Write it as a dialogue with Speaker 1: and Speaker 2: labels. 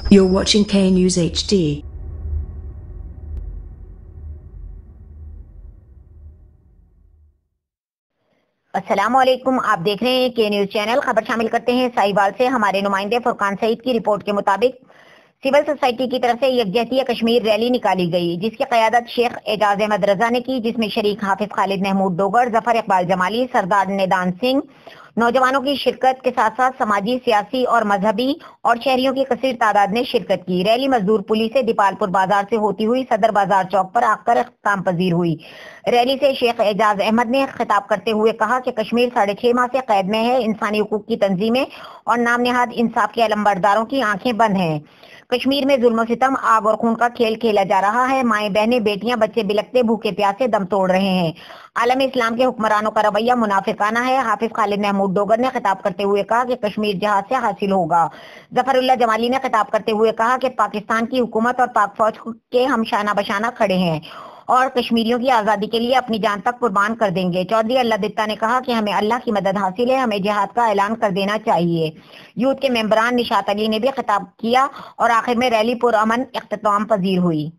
Speaker 1: You're watching K News HD.
Speaker 2: अस्सलामुअलैकुम, आप देख रहे हैं के न्यूज चैनल। खबर शामिल करते हैं साहिवाल से। हमारे नुमाइंदे फुरकान सईद की रिपोर्ट के मुताबिक सिविल सोसाइटी की तरफ से यकजहती कश्मीर रैली निकाली गई, जिसकी क़यादत शेख एजाज अहमद रजा ने की, जिसमें शरीक हाफिज खालिद महमूद डोगर, जफर इकबाल जमाली, सरदार निदान सिंह, नौजवानों की शिरकत के साथ साथ समाजी, सियासी और मजहबी और शहरियों की कसीर तादाद ने शिरकत की। रैली मजदूर पुली से दीपालपुर बाजार से होती हुई सदर बाजार चौक पर आकर इख्तिताम पजीर हुई। रैली से शेख एजाज अहमद ने खिताब करते हुए कहा कि कश्मीर 6.5 माह से कैद में है। इंसानी हुकूक की तंजीमें और नाम निहाद इंसाफ के अलंबरदारों की आंखें बंद हैं। कश्मीर में जुल्म सितम, आग और खून का खेल खेला जा रहा है। माएं, बहनें, बेटियां, बच्चे बिलखते भूखे प्यासे दम तोड़ रहे हैं। आलम इस्लाम के हुक्मरानों का रवैया मुनाफिकाना है। हाफिज खालिद महमूद डोगर ने खिताब करते हुए कहा कि कश्मीर जहाज से हासिल होगा। जफरुल्लाह जमाली ने खिताब करते हुए कहा कि पाकिस्तान की हुकूमत और पाक फौज के हम शाना बशाना खड़े हैं और कश्मीरियों की आज़ादी के लिए अपनी जान तक कुर्बान कर देंगे। चौधरी अल्लाह दित्ता ने कहा कि हमें अल्लाह की मदद हासिल है, हमें जिहाद का ऐलान कर देना चाहिए। यूथ के मेंबरान निशात अली ने भी खिताब किया और आखिर में रैली पुरअमन इख्तिताम पजीर हुई।